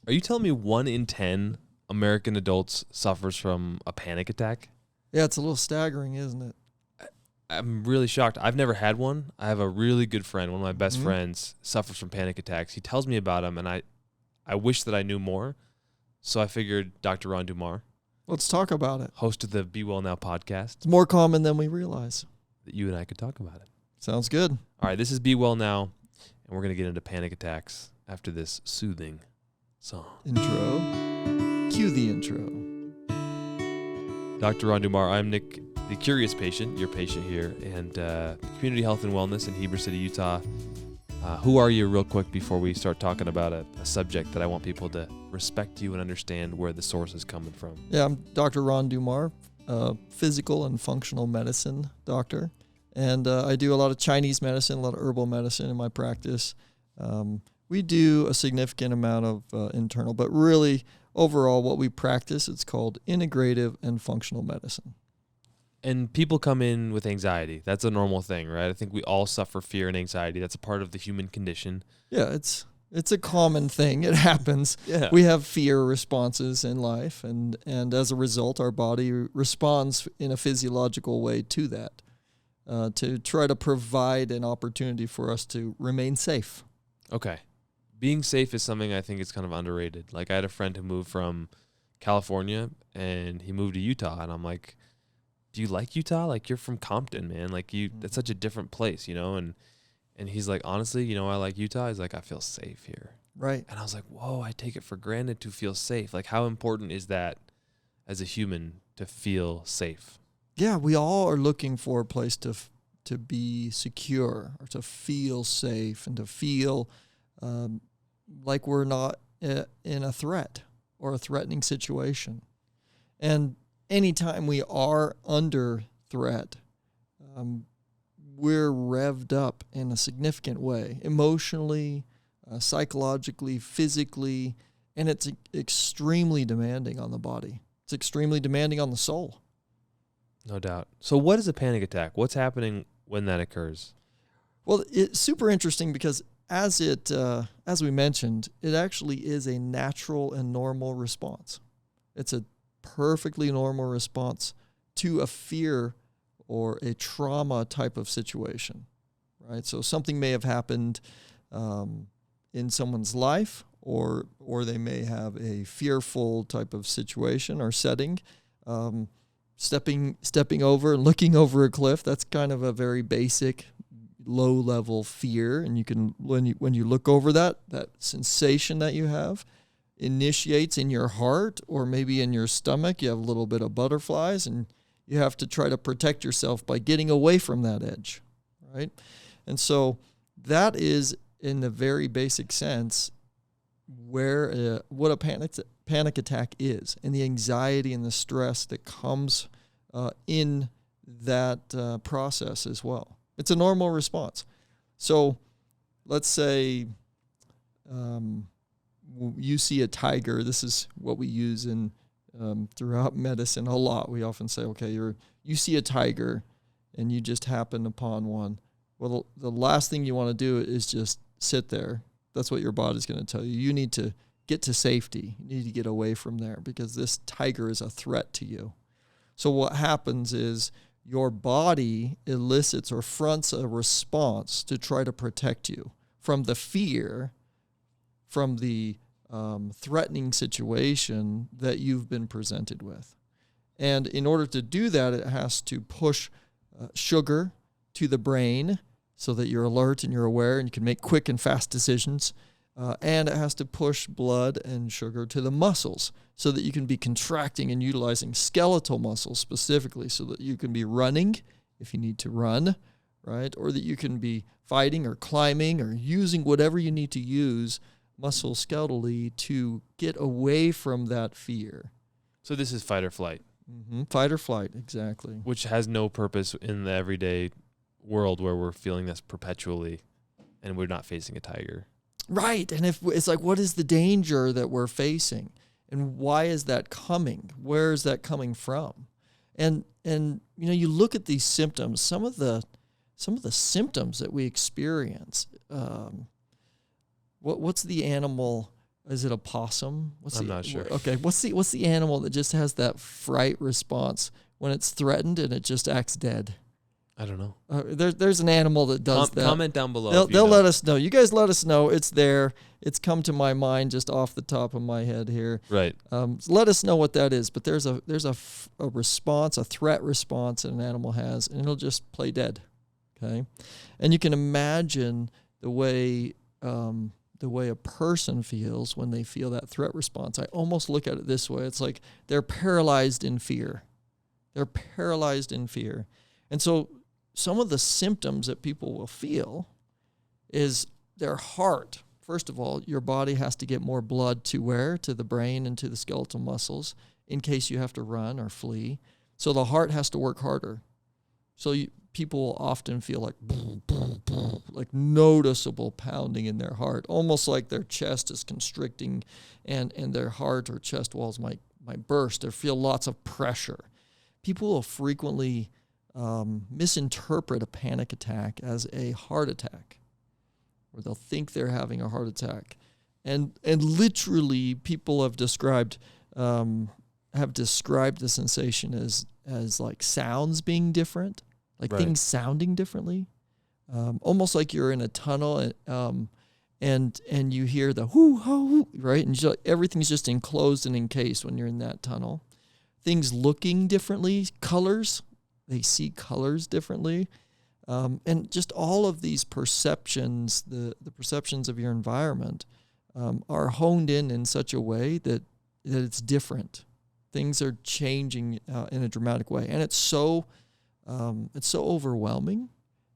Are you telling me 1 in 10 American adults suffers from a panic attack? Yeah, it's a little staggering, isn't it? I'm really shocked. I've never had one. I have a really good friend, one of my best Mhm. friends, suffers from panic attacks. He tells me about them, and I wish that I knew more. So I figured Dr. Ron Dummar, Let's talk about it. host of the Be Well Now podcast, It's more common than we realize. that you and I could talk about it. Sounds good. All right, this is Be Well Now, and we're going to get into panic attacks after this soothing song. Intro. Cue the intro. Dr. Ron Dummar, I'm Nick, the curious patient, your patient here, and Community Health and Wellness in Heber City, Utah. Who are you real quick before we start talking about a subject that I want people to respect you and understand where the source is coming from? Yeah, I'm Dr. Ron Dummar, physical and functional medicine doctor. And I do a lot of Chinese medicine, a lot of herbal medicine in my practice. We do a significant amount of internal, but really overall what we practice, it's called integrative and functional medicine. And people come in with anxiety. That's a normal thing, right? I think we all suffer fear and anxiety. That's a part of the human condition. Yeah, it's a common thing. It happens. Yeah. We have fear responses in life, and as a result, our body responds in a physiological way to that, to try to provide an opportunity for us to remain safe. Okay. Being safe is something I think is kind of underrated. Like, I had a friend who moved from California, and he moved to Utah, and I'm like, do you like Utah? Like, you're from Compton, man. Like, it's such a different place, you know? And he's like, honestly, you know, I like Utah. He's like, I feel safe here. Right. And I was like, whoa, I take it for granted to feel safe. Like, how important is that as a human to feel safe? Yeah, we all are looking for a place to be secure, or to feel safe, and to feel like we're not in a threat or a threatening situation. And anytime we are under threat, we're revved up in a significant way, emotionally, psychologically, physically, and it's extremely demanding on the body. It's extremely demanding on the soul. No doubt. So what is a panic attack? What's happening when that occurs? Well, it's super interesting because as we mentioned, it actually is a natural and normal response. It's a perfectly normal response to a fear or a trauma type of situation, right? So something may have happened in someone's life, or they may have a fearful type of situation or setting. Stepping over and looking over a cliff, that's kind of a very basic low-level fear, and you can when you look over that sensation that you have initiates in your heart or maybe in your stomach. You have a little bit of butterflies, and you have to try to protect yourself by getting away from that edge, right? And so that is, in the very basic sense, where what a panic attack is, and the anxiety and the stress that comes in that process as well. It's a normal response. So let's say you see a tiger. This is what we use in throughout medicine a lot. We often say, okay, you see a tiger and you just happen upon one. Well, the last thing you want to do is just sit there. That's what your body's going to tell you. You need to get to safety. You need to get away from there because this tiger is a threat to you. So what happens is your body elicits or fronts a response to try to protect you from the fear, from the threatening situation that you've been presented with. And in order to do that, it has to push sugar to the brain so that you're alert and you're aware and you can make quick and fast decisions. And it has to push blood and sugar to the muscles so that you can be contracting and utilizing skeletal muscles specifically, so that you can be running if you need to run, right? Or that you can be fighting or climbing or using whatever you need to use muscle skeletally to get away from that fear. So this is fight or flight. Mm-hmm. Fight or flight, exactly. Which has no purpose in the everyday world where we're feeling this perpetually and we're not facing a tiger. Right. And if it's like, what is the danger that we're facing? And why is that coming? Where is that coming from? And you know, you look at these symptoms, some of the symptoms that we experience. What's the animal Is it a possum? I'm not sure. Okay, what's the animal that just has that fright response when it's threatened and it just acts dead? I don't know. There's an animal that does that. Comment down below. They'll let us know. You guys let us know. It's there. It's come to my mind just off the top of my head here. Right. Let us know what that is. But there's a response, a threat response that an animal has, and it'll just play dead. Okay, and you can imagine the way a person feels when they feel that threat response. I almost look at it this way. It's like they're paralyzed in fear. They're paralyzed in fear. And so some of the symptoms that people will feel is their heart. First of all, your body has to get more blood to where? To the brain and to the skeletal muscles in case you have to run or flee. So the heart has to work harder. So people will often feel like noticeable pounding in their heart, almost like their chest is constricting and their heart or chest walls might burst. They feel lots of pressure. People will frequently misinterpret a panic attack as a heart attack, or they'll think they're having a heart attack. And literally people have described the sensation as like sounds being different. Like right. Things sounding differently, almost like you're in a tunnel and you hear the hoo hoo, right? And everything's just enclosed and encased when you're in that tunnel. Things looking differently, colors, they see colors differently, and just all of these perceptions, the perceptions of your environment, are honed in such a way that it's different. Things are changing in a dramatic way, and it's so overwhelming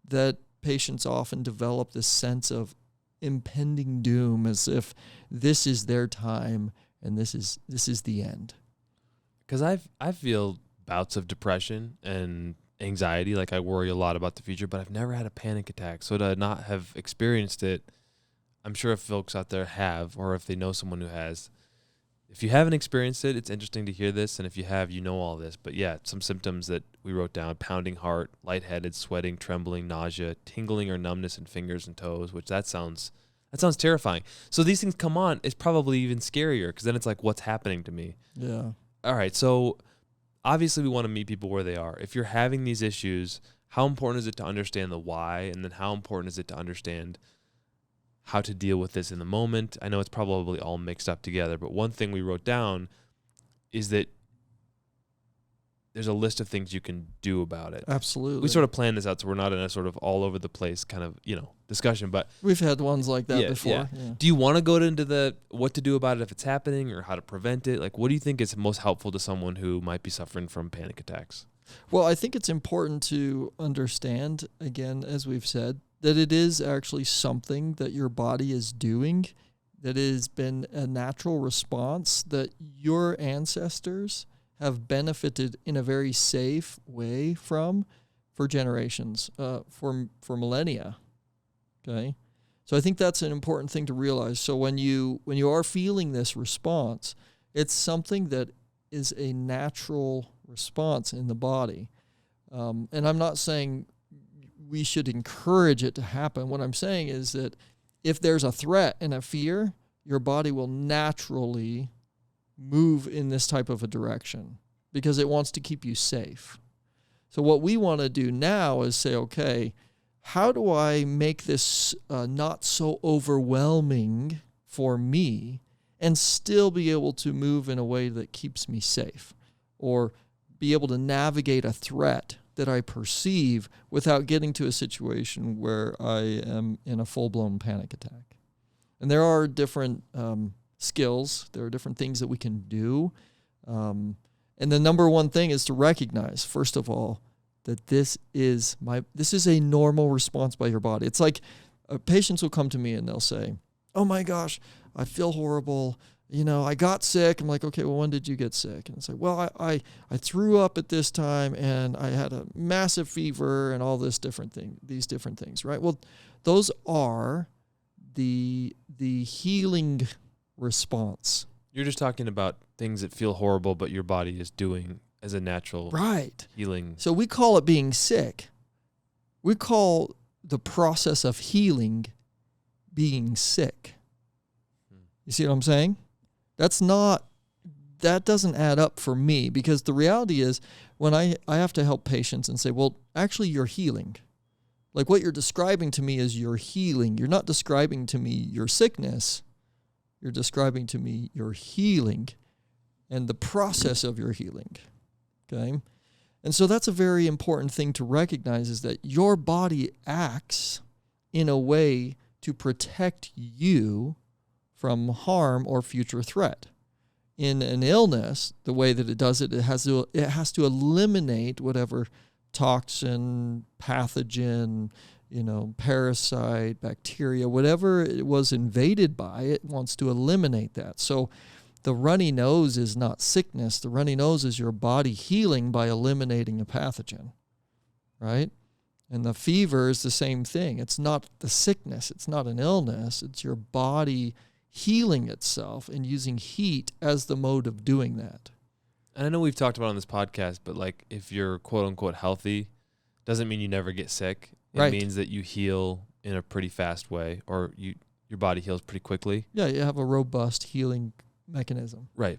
that patients often develop this sense of impending doom, as if this is their time and this is the end. Because I feel bouts of depression and anxiety, like I worry a lot about the future, but I've never had a panic attack. So to not have experienced it, I'm sure if folks out there have, or if they know someone who has. If you haven't experienced it, it's interesting to hear this, and if you have, you know all this. But yeah, some symptoms that we wrote down: pounding heart, lightheaded, sweating, trembling, nausea, tingling or numbness in fingers and toes, which that sounds terrifying. So these things come on, it's probably even scarier, because then it's like, what's happening to me? Yeah. All right, so obviously we want to meet people where they are. If you're having these issues, how important is it to understand the why, and then how important is it to understand how to deal with this in the moment? I know it's probably all mixed up together, but one thing we wrote down is that there's a list of things you can do about it. Absolutely. We sort of planned this out so we're not in a sort of all over the place kind of, discussion, but we've had ones like that before. Yeah. Do you want to go into the what to do about it if it's happening, or how to prevent it? Like, what do you think is most helpful to someone who might be suffering from panic attacks? Well, I think it's important to understand, again, as we've said, that it is actually something that your body is doing, that has been a natural response that your ancestors have benefited in a very safe way from for generations, for millennia. Okay? So I think that's an important thing to realize. So when you are feeling this response, it's something that is a natural response in the body. And I'm not saying we should encourage it to happen. What I'm saying is that if there's a threat and a fear, your body will naturally move in this type of a direction because it wants to keep you safe. So what we want to do now is say, okay, how do I make this not so overwhelming for me and still be able to move in a way that keeps me safe, or be able to navigate a threat that I perceive without getting to a situation where I am in a full-blown panic attack. And there are different skills. There are different things that we can do. And the number one thing is to recognize, first of all, that this is a normal response by your body. It's like patients will come to me and they'll say, oh my gosh, I feel horrible. I got sick. I'm like, okay, well, when did you get sick? And it's like, well, I threw up at this time and I had a massive fever and all these different things, right? Well, those are the healing response. You're just talking about things that feel horrible, but your body is doing as a natural healing. So we call it being sick. We call the process of healing being sick. You see what I'm saying? That doesn't add up for me, because the reality is when I have to help patients and say, well, actually you're healing. Like what you're describing to me is you're healing. You're not describing to me your sickness. You're describing to me your healing and the process of your healing. Okay? And so that's a very important thing to recognize, is that your body acts in a way to protect you from harm or future threat. In an illness, the way that it does it, it has to eliminate whatever toxin, pathogen, parasite, bacteria, whatever it was invaded by, it wants to eliminate that. So the runny nose is not sickness. The runny nose is your body healing by eliminating a pathogen, right? And the fever is the same thing. It's not the sickness. It's not an illness. It's your body healing itself and using heat as the mode of doing that. And I know we've talked about it on this podcast, but like if you're quote unquote healthy, doesn't mean you never get sick. It Right. means that you heal in a pretty fast way, or your body heals pretty quickly. Yeah, you have a robust healing mechanism. Right.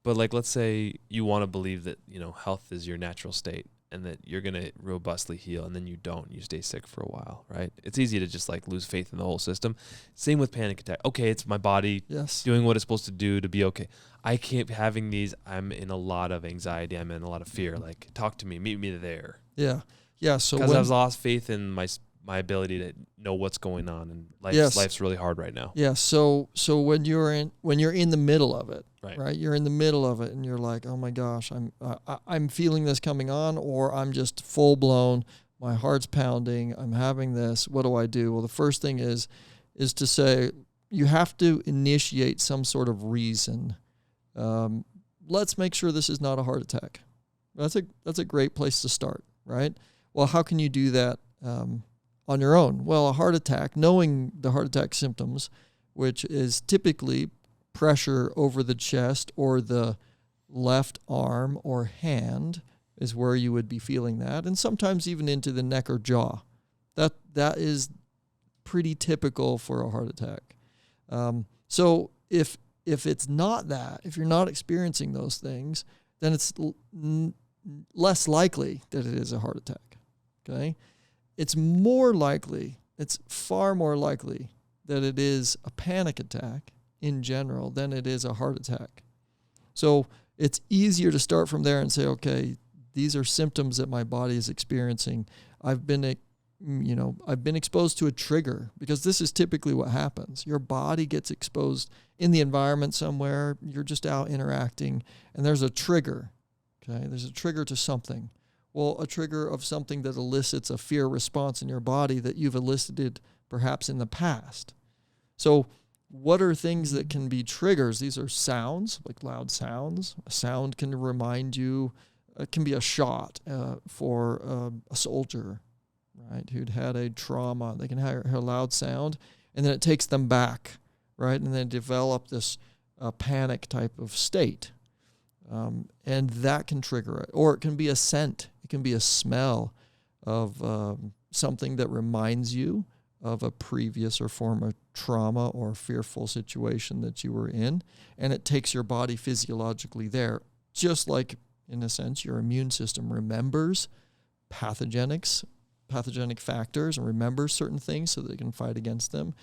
But like, let's say you want to believe that, health is your natural state and that you're going to robustly heal, and then you don't. You stay sick for a while, right? It's easy to just like lose faith in the whole system. Same with panic attack. Okay, it's my body doing what it's supposed to do to be okay. I keep having these. I'm in a lot of anxiety. I'm in a lot of fear. Like, talk to me. Meet me there. Yeah. Yeah. So because I've lost faith in my ability to know what's going on, and life's really hard right now. Yeah. So when you're in the middle of it, right? You're in the middle of it, and you're like, oh my gosh, I'm feeling this coming on, or I'm just full blown. My heart's pounding. I'm having this. What do I do? Well, the first thing is to say you have to initiate some sort of reason. Let's make sure this is not a heart attack. That's a great place to start, right? Well, how can you do that on your own? Well, a heart attack, knowing the heart attack symptoms, which is typically pressure over the chest or the left arm or hand, is where you would be feeling that, and sometimes even into the neck or jaw. That is pretty typical for a heart attack. So if it's not that, if you're not experiencing those things, then it's less likely that it is a heart attack. Okay? It's far more likely that it is a panic attack in general than it is a heart attack. So it's easier to start from there and say, okay, these are symptoms that my body is experiencing. I've been exposed to a trigger, because this is typically what happens. Your body gets exposed in the environment somewhere. You're just out interacting, and there's a trigger. Okay, there's a trigger to something. Well, a trigger of something that elicits a fear response in your body that you've elicited perhaps in the past. So what are things that can be triggers? These are sounds, like loud sounds. A sound can remind you, it can be a shot for a soldier, right, who'd had a trauma. They can hear a loud sound, and then it takes them back, right, and then develop this panic type of state. And that can trigger it. Or it can be a scent. It can be a smell of something that reminds you of a previous or former trauma or fearful situation that you were in, and it takes your body physiologically there. Just like, in a sense, your immune system remembers pathogenic factors and remembers certain things so that it can fight against them.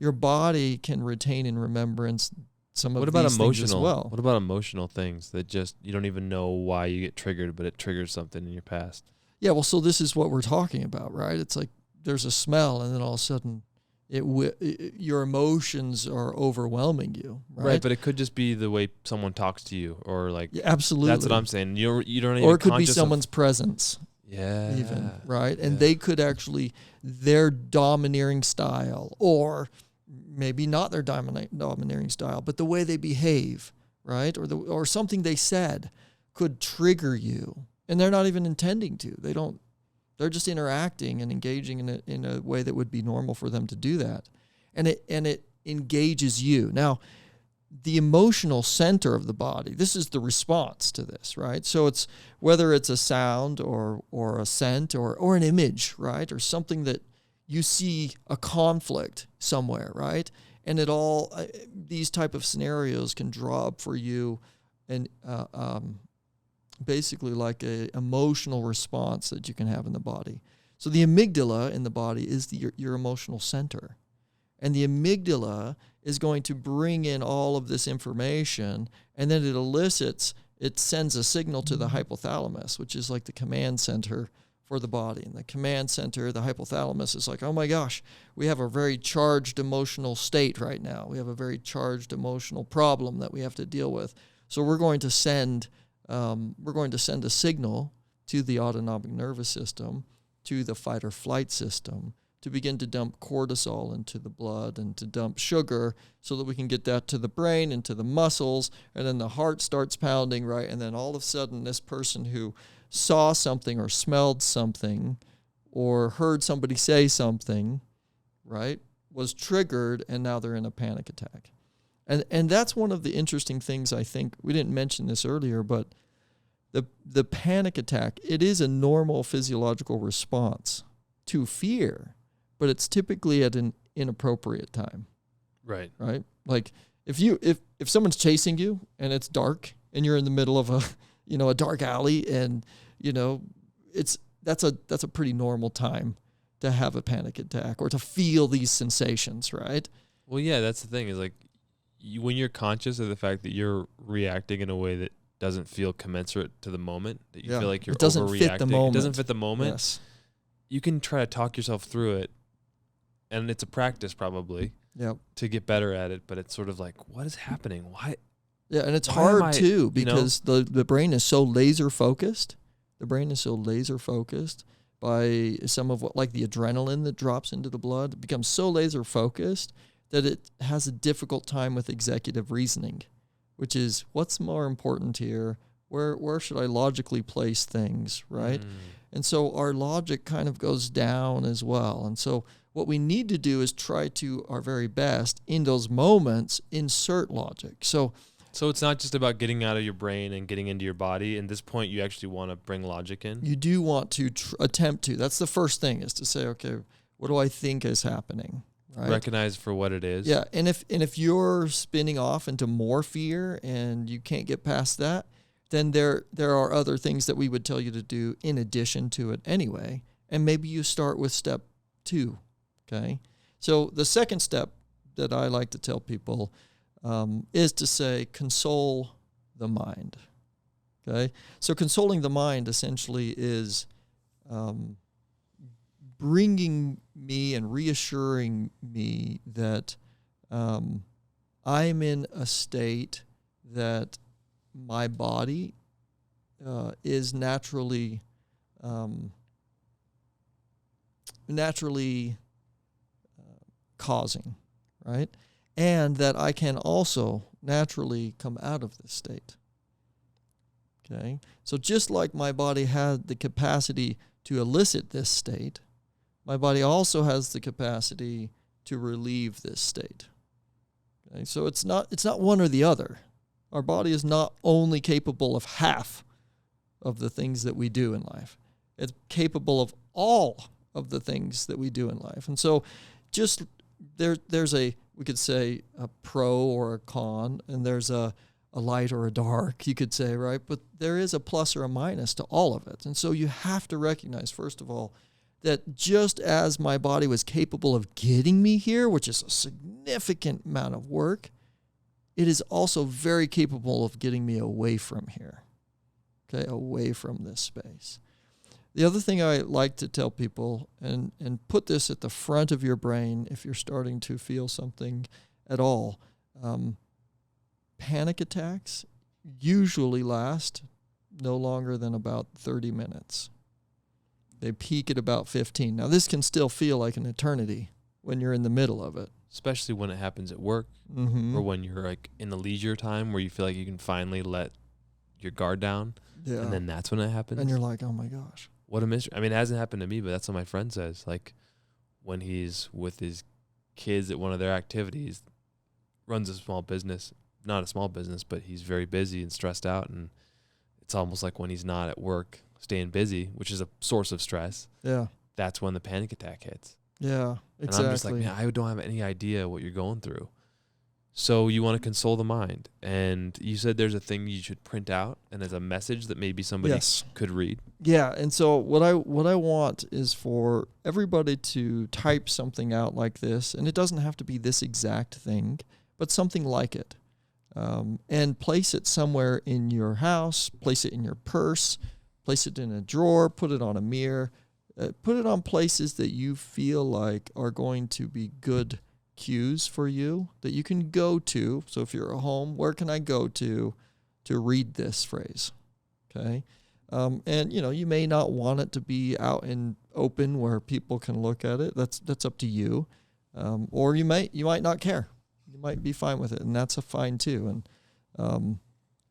Your body can retain in remembrance some of these things as well. What about emotional things that just you don't even know why you get triggered, but it triggers something in your past? Yeah, well, so this is what we're talking about, right? It's like there's a smell, and then all of a sudden, your emotions are overwhelming you, right? Right, but it could just be the way someone talks to you, or like absolutely. That's what I'm saying. You don't even, or it could be someone's presence. Yeah. Even, right? And they could actually, their domineering style, or maybe not their domineering style, but the way they behave, right? Or something they said could trigger you. And they're not even intending to. They're just interacting and engaging in a way that would be normal for them to do that. And it engages you. Now, the emotional center of the body, this is the response to this, right? So it's whether it's a sound or a scent or an image, right? Or something that you see a conflict somewhere, right? And it all, these type of scenarios can draw up for you and basically like a emotional response that you can have in the body. So the amygdala in the body is your emotional center. And the amygdala is going to bring in all of this information, and then it sends a signal to the hypothalamus, which is like the command center for the body. And the command center, the hypothalamus, is like, oh my gosh, we have a very charged emotional state right now. We have a very charged emotional problem that we have to deal with. So we're going to send a signal to the autonomic nervous system, to the fight or flight system, to begin to dump cortisol into the blood and to dump sugar so that we can get that to the brain and to the muscles, and then the heart starts pounding, right? And then all of a sudden this person who saw something or smelled something or heard somebody say something, right, was triggered, and now they're in a panic attack. And that's one of the interesting things, I think. We didn't mention this earlier, but the panic attack, it is a normal physiological response to fear, but it's typically at an inappropriate time. Right. Right? Like if someone's chasing you and it's dark and you're in the middle of a dark alley, and that's a pretty normal time to have a panic attack or to feel these sensations, right? Well, yeah, that's the thing is like when you're conscious of the fact that you're reacting in a way that doesn't feel commensurate to the moment, that you feel like you're overreacting. It doesn't fit the moment. Yes. You can try to talk yourself through it, and it's a practice probably to get better at it, but it's sort of like, what is happening? Why? Yeah, and it's hard too because the brain is so laser focused. The brain is so laser focused by some of what, like the adrenaline that drops into the blood, it becomes so laser focused that it has a difficult time with executive reasoning, which is what's more important here? Where should I logically place things, right? And so our logic kind of goes down as well. And so what we need to do is try to our very best in those moments insert logic. So it's not just about getting out of your brain and getting into your body. At this point, you actually want to bring logic in? You do want to attempt to. That's the first thing, is to say, okay, what do I think is happening? Right? Recognize for what it is. Yeah, and if you're spinning off into more fear and you can't get past that, then there are other things that we would tell you to do in addition to it anyway. And maybe you start with step 2, okay? So the second step that I like to tell people is to say, console the mind, okay? So consoling the mind essentially is bringing me and reassuring me that I'm in a state that my body is naturally causing, right? And that I can also naturally come out of this state. Okay? So just like my body had the capacity to elicit this state, my body also has the capacity to relieve this state. Okay? So it's not one or the other. Our body is not only capable of half of the things that we do in life. It's capable of all of the things that we do in life. And so just there's we could say a pro or a con, and there's a light or a dark, you could say, right? But there is a plus or a minus to all of it. And so you have to recognize, first of all, that just as my body was capable of getting me here, which is a significant amount of work, it is also very capable of getting me away from here, okay, away from this space. The other thing I like to tell people, and put this at the front of your brain if you're starting to feel something at all, panic attacks usually last no longer than about 30 minutes. They peak at about 15. Now, this can still feel like an eternity when you're in the middle of it. Especially when it happens at work, or when you're like in the leisure time where you feel like you can finally let your guard down. Yeah. And then that's when it happens. And you're like, oh my gosh. What a mystery. I mean, it hasn't happened to me, but that's what my friend says. Like when he's with his kids at one of their activities, runs a small business, not a small business, but he's very busy and stressed out. And it's almost like when he's not at work, staying busy, which is a source of stress. Yeah. That's when the panic attack hits. Yeah, exactly. And I'm just like, man, I don't have any idea what you're going through. So you want to console the mind, and you said there's a thing you should print out, and as a message that maybe somebody Yes. could read. Yeah, and so what I want is for everybody to type something out like this, and it doesn't have to be this exact thing, but something like it, and place it somewhere in your house, place it in your purse, place it in a drawer, put it on a mirror, put it on places that you feel like are going to be good cues for you that you can go to. So if you're at home, where can I go to read this phrase? Okay. And you may not want it to be out in open where people can look at it. That's up to you. Or you might not care. You might be fine with it, and that's a fine too. And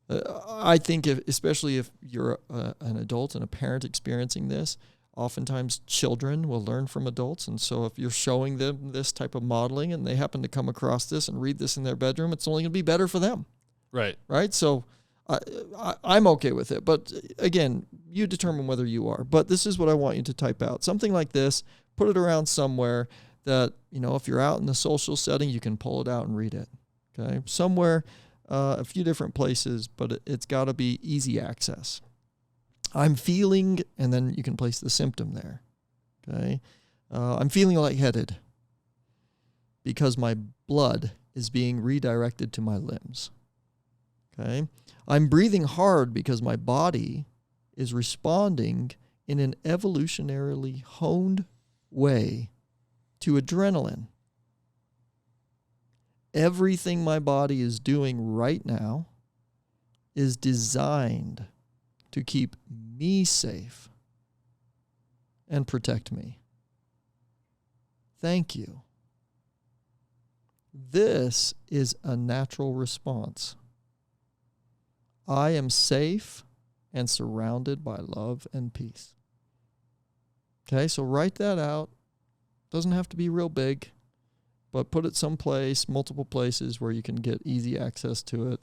I think especially if you're an adult and a parent experiencing this, oftentimes children will learn from adults. And so if you're showing them this type of modeling and they happen to come across this and read this in their bedroom, it's only going to be better for them. Right. Right. So I'm okay with it. But again, you determine whether you are. But this is what I want you to type out. Something like this, put it around somewhere that, if you're out in the social setting, you can pull it out and read it. Okay. Somewhere, a few different places, but it's got to be easy access. I'm feeling, and then you can place the symptom there. Okay. I'm feeling lightheaded because my blood is being redirected to my limbs. Okay. I'm breathing hard because my body is responding in an evolutionarily honed way to adrenaline. Everything my body is doing right now is designed to keep me safe and protect me. Thank you. This is a natural response. I am safe and surrounded by love and peace. Okay, so write that out. Doesn't have to be real big, but put it someplace, multiple places where you can get easy access to it,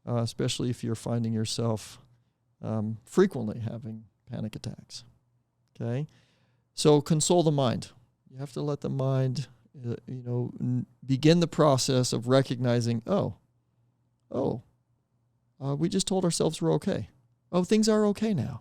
especially if you're finding yourself frequently having panic attacks. Okay, so console the mind. You have to let the mind, begin the process of recognizing, we just told ourselves we're okay. Oh, things are okay now.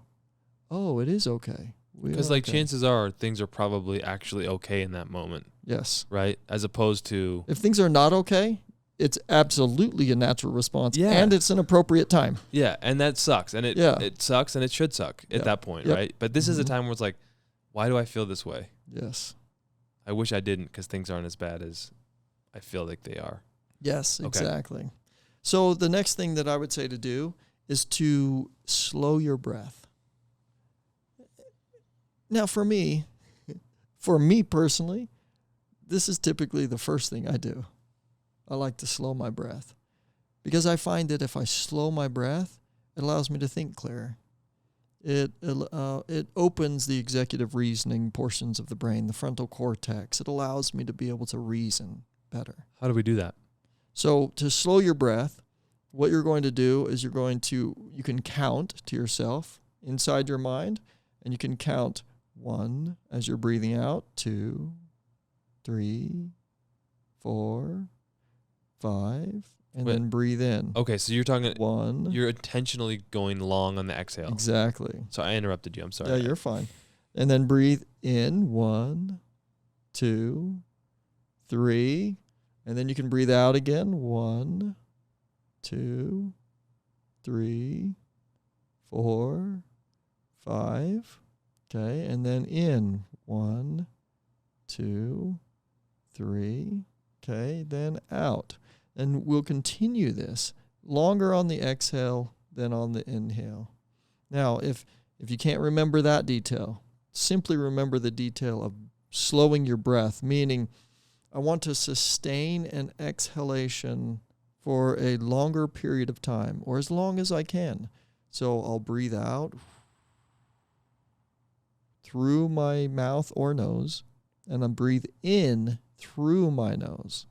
Oh, it is okay. Because chances are things are probably actually okay in that moment. Yes. Right? As opposed to... If things are not okay, it's absolutely a natural response. Yeah. And it's an appropriate time. Yeah, and that sucks. And it sucks and it should suck at that point, right? But this is a time where it's like, why do I feel this way? Yes. I wish I didn't because things aren't as bad as I feel like they are. Yes, Okay. exactly. So the next thing that I would say to do is to slow your breath. Now, for me personally, this is typically the first thing I do. I like to slow my breath because I find that if I slow my breath, it allows me to think clearer. It opens the executive reasoning portions of the brain, the frontal cortex. It allows me to be able to reason better. How do we do that? So to slow your breath, what you're going to do is you can count to yourself inside your mind, and you can count 1 as you're breathing out, 2, 3, 4, 5, and then breathe in. Okay, so you're talking 1. You're intentionally going long on the exhale. Exactly. So I interrupted you. I'm sorry. Yeah, you're fine. And then breathe in 1, 2, 3, and then you can breathe out again. 1, 2, 3, 4, 5. Okay, and then in 1, 2, 3. Okay, then out. And we'll continue this longer on the exhale than on the inhale. Now, if you can't remember that detail, simply remember the detail of slowing your breath, meaning I want to sustain an exhalation for a longer period of time, or as long as I can. So I'll breathe out through my mouth or nose, and I'll breathe in through my nose.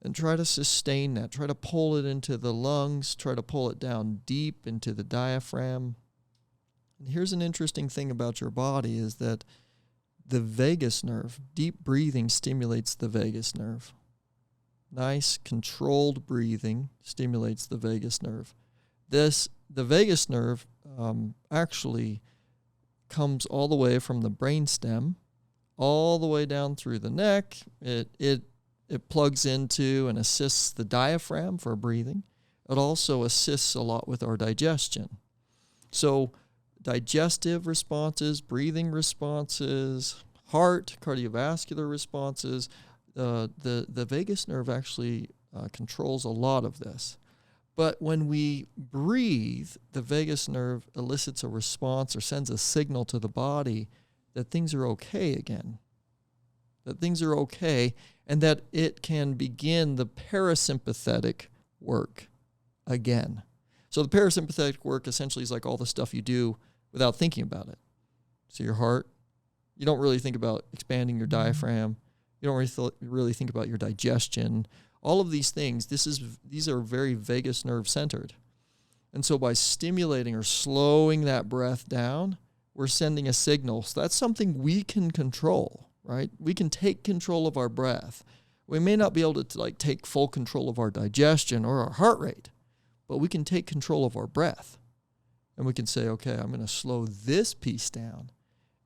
And try to sustain that. Try to pull it into the lungs. Try to pull it down deep into the diaphragm. And here's an interesting thing about your body is that the vagus nerve, deep breathing stimulates the vagus nerve. nice controlled breathing stimulates the vagus nerve. The vagus nerve actually comes all the way from the brainstem all the way down through the neck. It plugs into and assists the diaphragm for breathing. It also assists a lot with our digestion. So digestive responses, breathing responses, heart, cardiovascular responses, the vagus nerve actually controls a lot of this. But when we breathe, the vagus nerve elicits a response or sends a signal to the body that things are okay again, that things are okay, and that it can begin the parasympathetic work again. So the parasympathetic work essentially is like all the stuff you do without thinking about it. So your heart, you don't really think about expanding your diaphragm. You don't really think about your digestion. All of these things, these are very vagus nerve centered. And so by stimulating or slowing that breath down, we're sending a signal. So that's something we can control, right? We can take control of our breath. We may not be able to take full control of our digestion or our heart rate, but we can take control of our breath. And we can say, okay, I'm going to slow this piece down.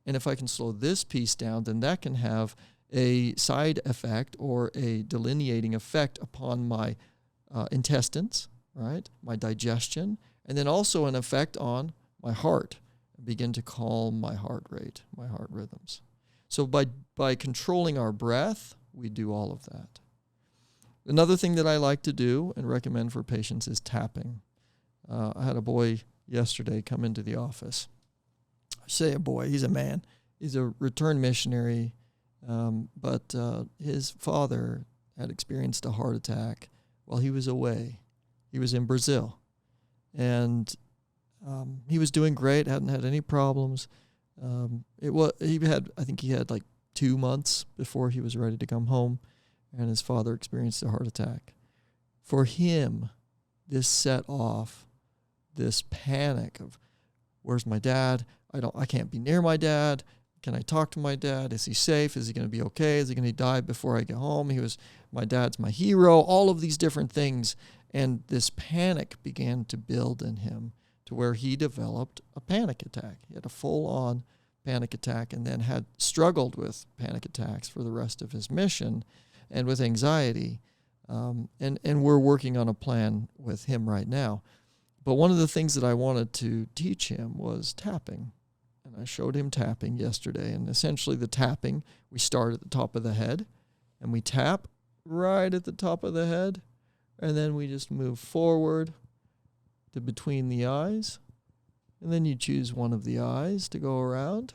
And if I can slow this piece down, then that can have a side effect or a delineating effect upon my intestines, right? My digestion, and then also an effect on my heart. I begin to calm my heart rate, my heart rhythms. So by controlling our breath, we do all of that. Another thing that I like to do and recommend for patients is tapping. I had a boy yesterday come into the office. I say a boy, he's a man. He's a returned missionary. But his father had experienced a heart attack while he was away. He was in Brazil. And he was doing great, hadn't had any problems. I think he had like 2 months before he was ready to come home, and his father experienced a heart attack. For him, this set off this panic of, where's my dad? I can't be near my dad. Can I talk to my dad? Is he safe? Is he going to be okay? Is he going to die before I get home? My dad's my hero, all of these different things. And this panic began to build in him to where he developed a panic attack. He had a full-on panic attack and then had struggled with panic attacks for the rest of his mission and with anxiety. And we're working on a plan with him right now. But one of the things that I wanted to teach him was tapping. And I showed him tapping yesterday. And essentially the tapping, we start at the top of the head, and we tap right at the top of the head, and then we just move forward to between the eyes. And then you choose one of the eyes to go around.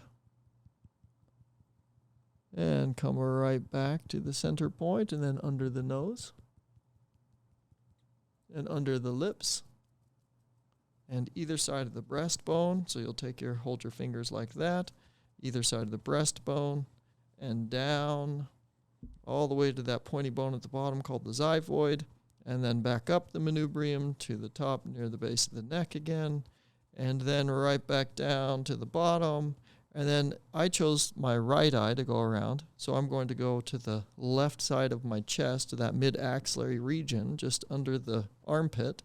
And come right back to the center point, and then under the nose. And under the lips. And either side of the breastbone, so you'll hold your fingers like that, either side of the breastbone, and down, all the way to that pointy bone at the bottom called the xiphoid, and then back up the manubrium to the top near the base of the neck again, and then right back down to the bottom. And then I chose my right eye to go around, so I'm going to go to the left side of my chest, to that mid-axillary region, just under the armpit,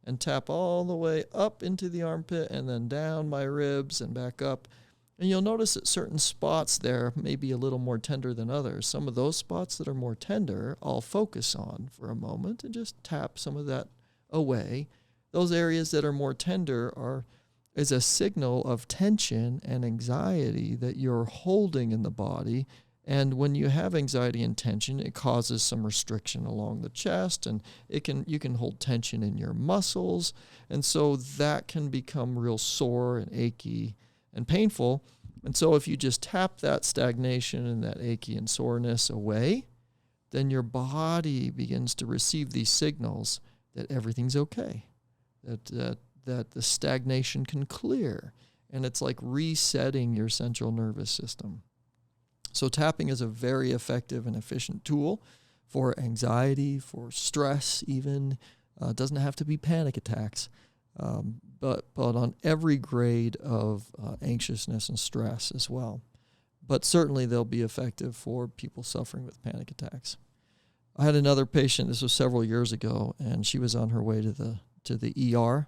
and tap all the way up into the armpit and then down my ribs and back up. And you'll notice that certain spots there may be a little more tender than others. Some of those spots that are more tender, I'll focus on for a moment and just tap some of that away. Those areas that are more tender is a signal of tension and anxiety that you're holding in the body. And when you have anxiety and tension, it causes some restriction along the chest, and you can hold tension in your muscles. And so that can become real sore and achy and painful. And so if you just tap that stagnation and that achy and soreness away, then your body begins to receive these signals that everything's okay, that the stagnation can clear. And it's like resetting your central nervous system. So tapping is a very effective and efficient tool for anxiety, for stress even. It doesn't have to be panic attacks, but on every grade of anxiousness and stress as well. But certainly they'll be effective for people suffering with panic attacks. I had another patient, this was several years ago, and she was on her way to the ER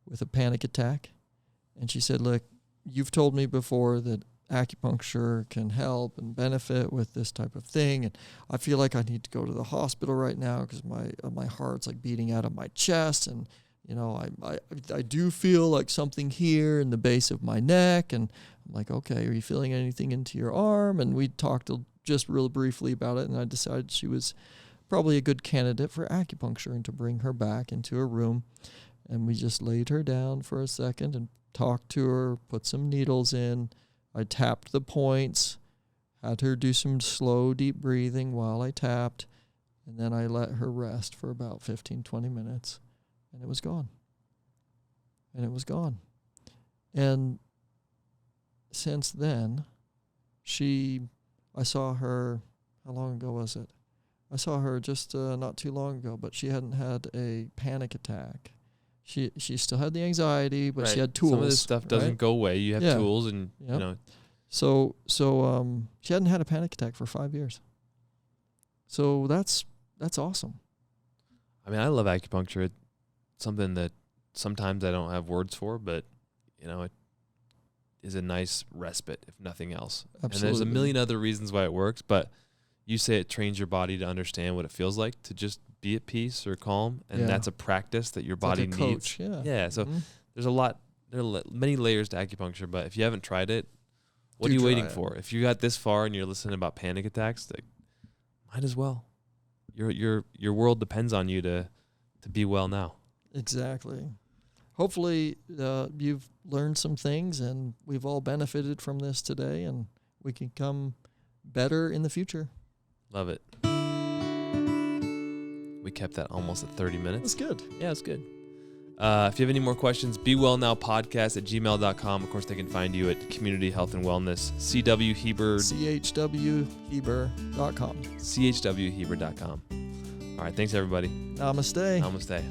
with a panic attack. And she said, look, you've told me before that acupuncture can help and benefit with this type of thing, and I feel like I need to go to the hospital right now because my heart's like beating out of my chest, and you know, I do feel like something here in the base of my neck. And I'm like, okay, are you feeling anything into your arm? And we talked just real briefly about it, and I decided she was probably a good candidate for acupuncture and to bring her back into a room. And we just laid her down for a second and talked to her, put some needles in. I tapped the points, had her do some slow, deep breathing while I tapped, and then I let her rest for about 15, 20 minutes. And it was gone. And since then, I saw her, how long ago was it? I saw her just not too long ago, but she hadn't had a panic attack. She still had the anxiety, but she had tools. Some of this stuff doesn't go away. You have tools, and you know. So she hadn't had a panic attack for 5 years. So that's awesome. I mean, I love acupuncture. It's something that sometimes I don't have words for, but you know, it is a nice respite, if nothing else. Absolutely. And there's a million other reasons why it works, but you say it trains your body to understand what it feels like to just be at peace or calm, and that's a practice that your body like a needs. Coach, yeah. Yeah. So there's many layers to acupuncture, but if you haven't tried it, what are you waiting for? If you got this far and you're listening about panic attacks, like, might as well. Your world depends on you to be well now. Exactly. Hopefully you've learned some things, and we've all benefited from this today, and we can come better in the future. Love it. We kept that almost at 30 minutes. That's good. Yeah, it's good. If you have any more questions, bewellnowpodcast@gmail.com. Of course, they can find you at Community Health and Wellness, chwheber.com. chwheber.com. All right, thanks, everybody. Namaste. Namaste.